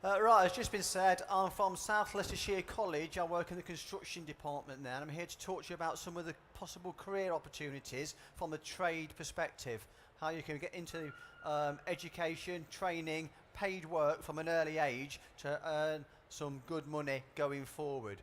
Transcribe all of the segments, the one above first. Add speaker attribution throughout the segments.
Speaker 1: Right, as just been said, I'm from South Leicestershire College. I work in the construction department there, and I'm here to talk to you about some of the possible career opportunities from a trade perspective. How you can get into education, training, paid work from an early age to earn some good money going forward.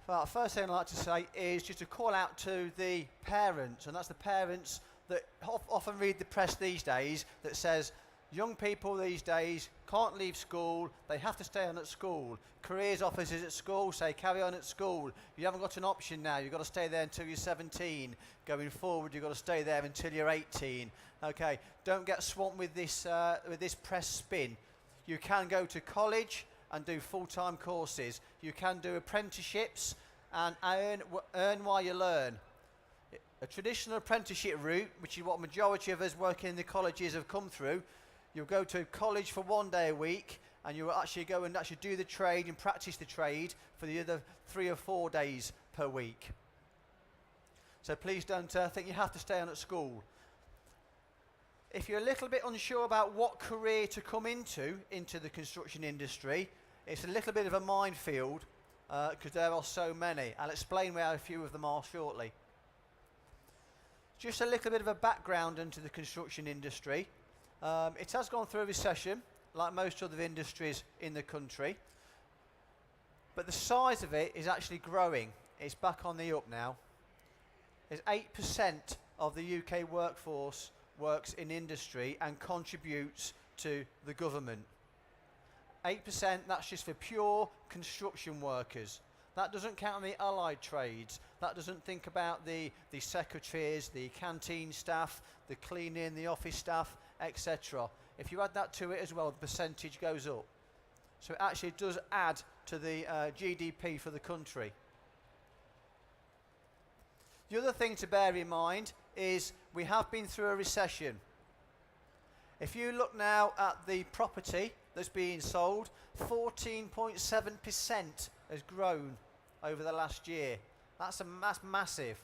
Speaker 1: Well, first thing I'd like to say is just a call out to the parents, and that's the parents that often read the press these days that says young people these days can't leave school, they have to stay on at school. Careers officers at school say carry on at school. You haven't got an option now, you've got to stay there until you're 17. Going forward, you've got to stay there until you're 18. Okay, don't get swamped with this press spin. You can go to college and do full-time courses. You can do apprenticeships and earn while you learn. A traditional apprenticeship route, which is what majority of us working in the colleges have come through, you'll go to college for 1 day a week and you'll actually go and actually do the trade and practice the trade for the other 3 or 4 days per week. So please don't think you have to stay on at school. If you're a little bit unsure about what career to come into the construction industry, it's a little bit of a minefield because there are so many. I'll explain where a few of them are shortly. Just a little bit of a background into the construction industry. It has gone through a recession, like most other industries in the country, but the size of it is actually growing. It's back on the up now. There's 8% of the UK workforce works in industry and contributes to the government. 8%, that's just for pure construction workers. That doesn't count the allied trades. That doesn't think about the secretaries, the canteen staff, the cleaning, the office staff, etc. If you add that to it as well, the percentage goes up. So it actually does add to the GDP for the country. The other thing to bear in mind is we have been through a recession. If you look now at the property that's being sold, 14.7% has grown over the last year. That's massive.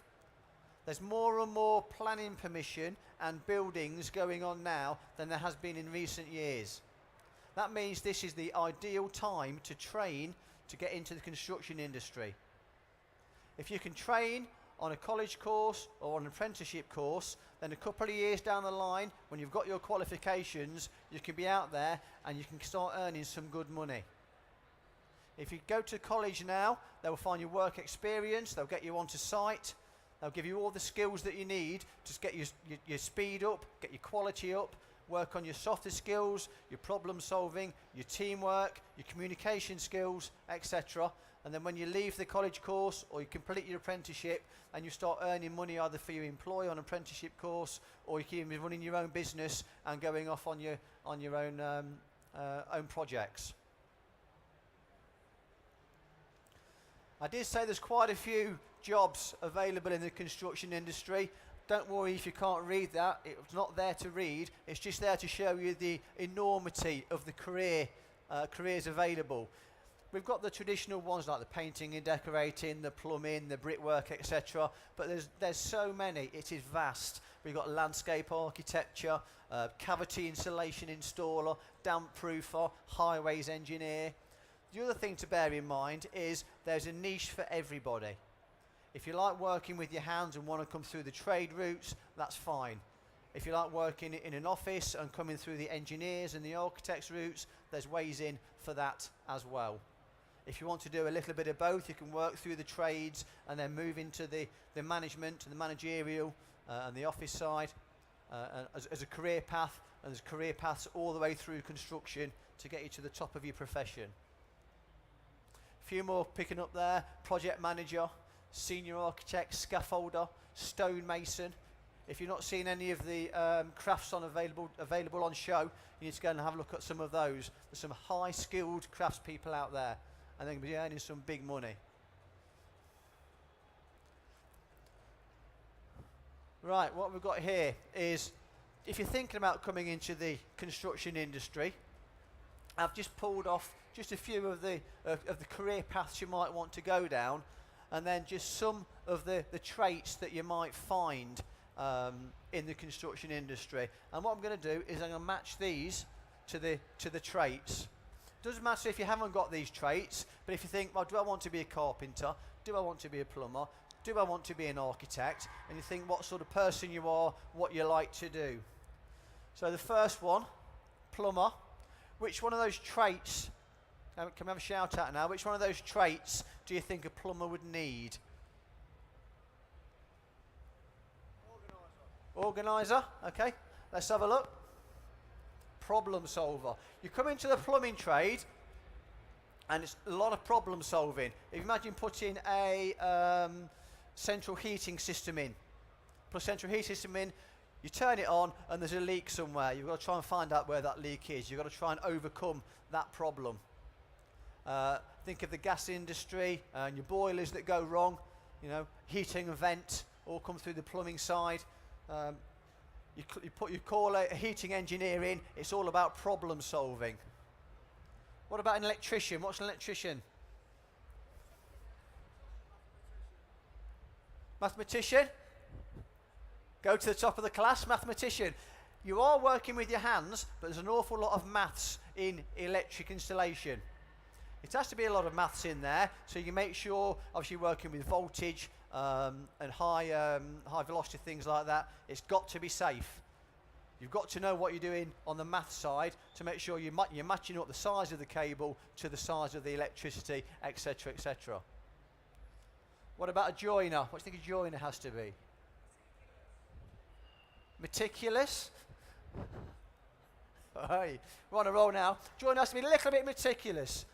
Speaker 1: There's more and more planning permission and buildings going on now than there has been in recent years. That means this is the ideal time to train to get into the construction industry. If you can train on a college course or an apprenticeship course, then a couple of years down the line, when you've got your qualifications, you can be out there and you can start earning some good money. If you go to college now, they will find your work experience, they'll get you onto site, they'll give you all the skills that you need to get your speed up, get your quality up, work on your softer skills, your problem solving, your teamwork, your communication skills, etc. And then when you leave the college course or you complete your apprenticeship and you start earning money either for your employer on an apprenticeship course or you can be running your own business and going off on your own projects. I did say there's quite a few jobs available in the construction industry. Don't worry if you can't read that. It's not there to read. It's just there to show you the enormity of the careers available. We've got the traditional ones like the painting and decorating, the plumbing, the brickwork, etc. But there's so many. It is vast. We've got landscape architecture, cavity insulation installer, damp proofer, highways engineer. The other thing to bear in mind is there's a niche for everybody. If you like working with your hands and want to come through the trade routes, that's fine. If you like working in an office and coming through the engineers and the architects routes, there's ways in for that as well. If you want to do a little bit of both, you can work through the trades and then move into the management and the managerial and the office side as a career path, and there's career paths all the way through construction to get you to the top of your profession. A few more picking up there: project manager, senior architect, scaffolder, stonemason. If you're not seeing any of the crafts available on show, you need to go and have a look at some of those. There's some high-skilled craftspeople out there, and they're going to be earning some big money. Right, what we've got here is, if you're thinking about coming into the construction industry, I've just pulled off just a few of the career paths you might want to go down, and then just some of the traits that you might find in the construction industry. And what I'm going to do is I'm going to match these to the traits. Doesn't matter if you haven't got these traits, but if you think, well, do I want to be a carpenter? Do I want to be a plumber? Do I want to be an architect? And you think what sort of person you are, what you like to do. So the first one, plumber. Which one of those traits, can we have a shout out now, which one of those traits do you think a plumber would need? Organiser, okay, let's have a look. Problem solver. You come into the plumbing trade and it's a lot of problem solving. If you imagine putting a central heating system in, put a central heating system in, you turn it on and there's a leak somewhere. You've got to try and find out where that leak is. You've got to try and overcome that problem. Think of the gas industry and your boilers that go wrong, you know, heating and vent all come through the plumbing side. You call a heating engineer in, it's all about problem solving. What about an electrician? What's an electrician? Mathematician? Go to the top of the class, mathematician. You are working with your hands, but there's an awful lot of maths in electric installation. It has to be a lot of maths in there, so you can make sure, obviously working with voltage and high velocity things like that, it's got to be safe. You've got to know what you're doing on the math side to make sure you're matching up the size of the cable to the size of the electricity, etc., etc. What about a joiner? What do you think a joiner has to be? Meticulous? Hey, we're on a roll now. Joiner has to be a little bit meticulous.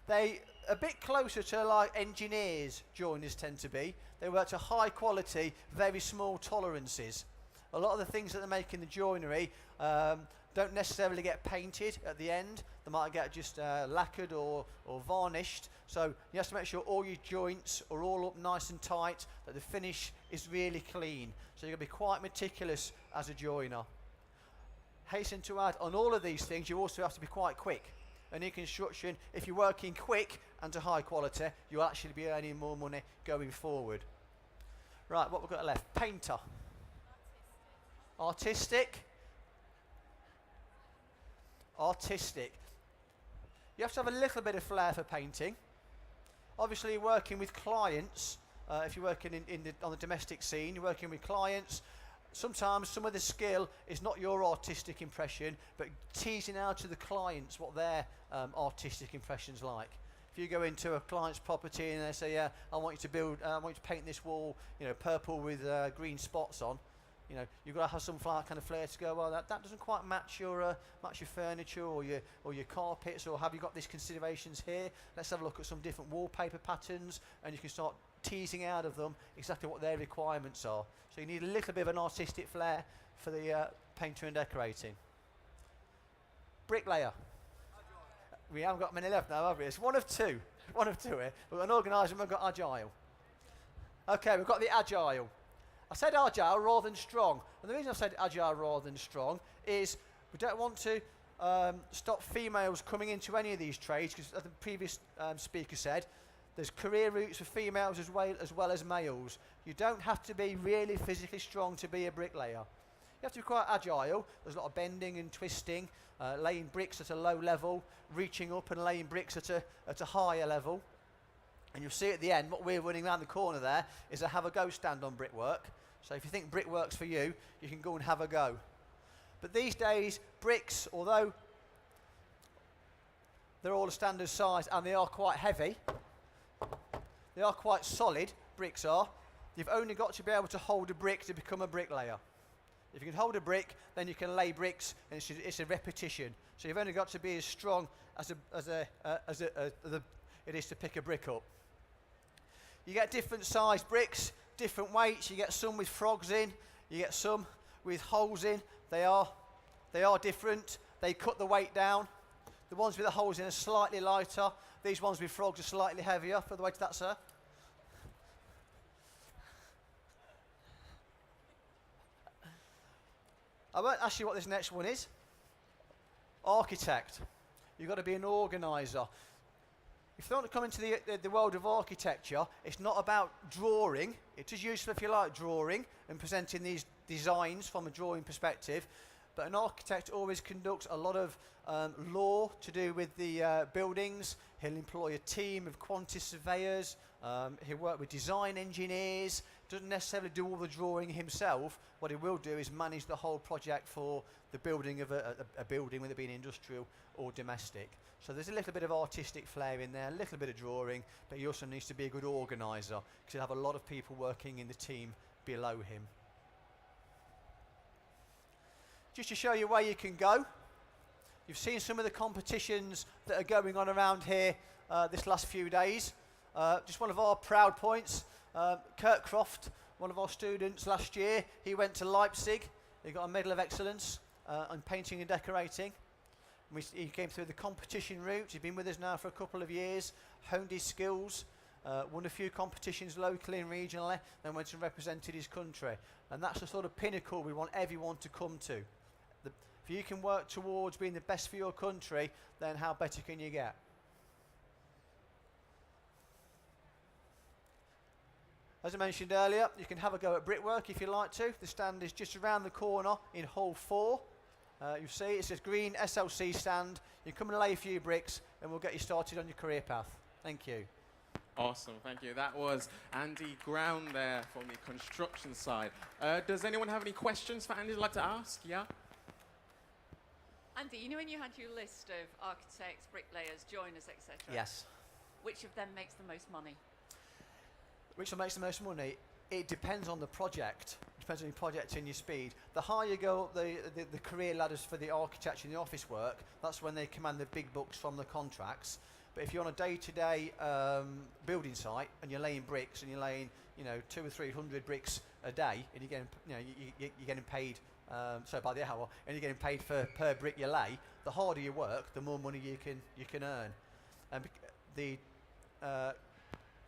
Speaker 1: They a bit closer to like engineers, joiners tend to be. They work to high quality, very small tolerances. A lot of the things that they make in the joinery don't necessarily get painted at the end. They might get just lacquered or varnished. So you have to make sure all your joints are all up nice and tight, that the finish is really clean. So you've got to be quite meticulous as a joiner. Hasten to add, on all of these things, you also have to be quite quick. And in construction, if you're working quick and to high quality, you'll actually be earning more money going forward. Right, what we've got left? Painter. Artistic. Artistic. You have to have a little bit of flair for painting. Obviously, working with clients, if you're working on the domestic scene, you're working with clients, sometimes some of the skill is not your artistic impression, but teasing out to the clients what their artistic impression's like. If you go into a client's property and they say, "Yeah, I want you to paint this wall, you know, purple with green spots on," you know, you've got to have some kind of flair to go, well, that doesn't quite match your furniture or your carpets, or have you got these considerations here? Let's have a look at some different wallpaper patterns, and you can start teasing out of them exactly what their requirements are. So you need a little bit of an artistic flair for the painter and decorating. Bricklayer. We haven't got many left now, have we? It's one of two. One of two here. We've got an organiser and we've got agile. Okay, we've got the agile. I said agile rather than strong. And the reason I said agile rather than strong is we don't want to stop females coming into any of these trades, because as the previous speaker said, there's career routes for females as well as males. You don't have to be really physically strong to be a bricklayer. You have to be quite agile. There's a lot of bending and twisting, laying bricks at a low level, reaching up and laying bricks at a higher level. And you'll see at the end, what we're running around the corner there is a have a go stand on brickwork. So if you think brickwork's for you, you can go and have a go. But these days, bricks, although they're all a standard size and they are quite heavy, they are quite solid, bricks are. You've only got to be able to hold a brick to become a bricklayer. If you can hold a brick, then you can lay bricks, and it's a repetition. So you've only got to be as strong as it is to pick a brick up. You get different size bricks, different weights. You get some with frogs in, you get some with holes in. They are different. They cut the weight down. The ones with the holes in are slightly lighter. These ones with frogs are slightly heavier. For the weight of that, sir. I won't ask you what this next one is. Architect. You've got to be an organiser. If you want to come into the world of architecture, it's not about drawing. It is useful if you like drawing and presenting these designs from a drawing perspective, but an architect always conducts a lot of law to do with the buildings. He'll employ a team of quantity surveyors, he'll work with design engineers, doesn't necessarily do all the drawing himself. What he will do is manage the whole project for the building of a building, whether it be an industrial or domestic. So there's a little bit of artistic flair in there, a little bit of drawing, but he also needs to be a good organiser, because he'll have a lot of people working in the team below him. Just to show you where you can go, you've seen some of the competitions that are going on around here this last few days. Just one of our proud points, Kurt Croft, one of our students last year, he went to Leipzig, he got a Medal of Excellence on painting and decorating. He came through the competition route, he's been with us now for a couple of years, honed his skills, won a few competitions locally and regionally, then went and represented his country. And that's the sort of pinnacle we want everyone to come to. If you can work towards being the best for your country, then how better can you get? As I mentioned earlier, you can have a go at brickwork if you like to. The stand is just around the corner in hall 4. You see it's a green SLC stand. You come and lay a few bricks and we'll get you started on your career path. Thank you.
Speaker 2: Awesome, thank you. That was Andy Ground there from the construction side. Does anyone have any questions for Andy they'd like to ask? Yeah?
Speaker 3: Andy, you know when you had your list of architects, bricklayers, joiners, etc.?
Speaker 1: Yes.
Speaker 3: Which of them makes the most money?
Speaker 1: Which one makes the most money? It depends on the project. It depends on your project and your speed. The higher you go up the career ladders for the architecture and the office work, that's when they command the big bucks from the contracts. But if you're on a day-to-day building site and you're laying bricks and you're laying, 200 or 300 bricks a day, and you're getting, you're getting paid, by the hour, and you're getting paid per brick you lay, the harder you work, the more money you can earn. And the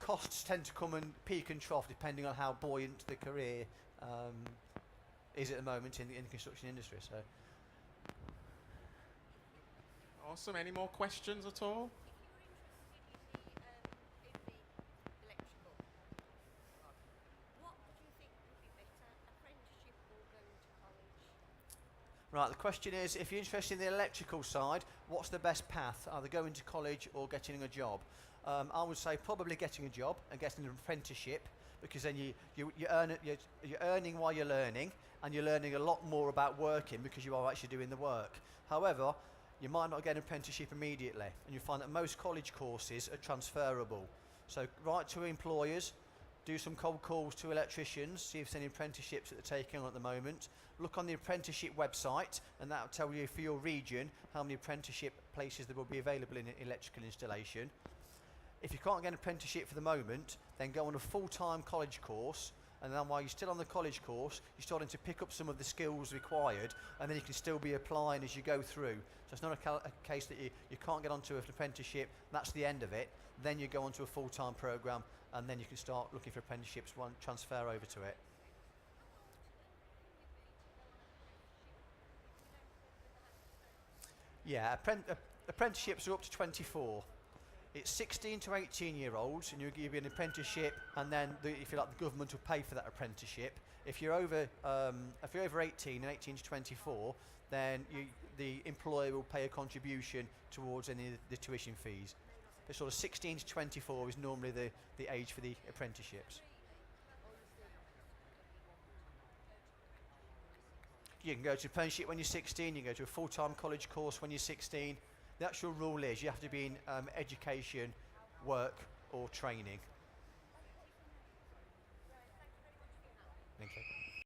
Speaker 1: costs tend to come and peak and trough depending on how buoyant the career is at the moment in the construction industry. So.
Speaker 2: Awesome. Any more questions at all?
Speaker 1: Right, the question is, if you're interested in the electrical side, what's the best path? Either going to college or getting a job? I would say probably getting a job and getting an apprenticeship, because then you're earning while you're learning, and you're learning a lot more about working because you are actually doing the work. However, you might not get an apprenticeship immediately, and you find that most college courses are transferable. So write to employers, do some cold calls to electricians, see if there's any apprenticeships that they're taking on at the moment. Look on the apprenticeship website, and that will tell you for your region how many apprenticeship places there will be available in electrical installation. If you can't get an apprenticeship for the moment, then go on a full-time college course, and then while you're still on the college course, you're starting to pick up some of the skills required, and then you can still be applying as you go through. So it's not a case that you can't get onto an apprenticeship, that's the end of it. Then you go onto a full-time programme, and then you can start looking for apprenticeships, transfer over to it. Yeah, apprenticeships are up to 24. It's 16 to 18-year-olds, and you'll give you an apprenticeship, and then if you like, the government will pay for that apprenticeship. If you're over 18 and 18 to 24, then the employer will pay a contribution towards any of the tuition fees. But sort of 16 to 24 is normally the age for the apprenticeships. You can go to apprenticeship when you're 16, you can go to a full-time college course when you're 16. The actual rule is you have to be in education, work or training. Thank you.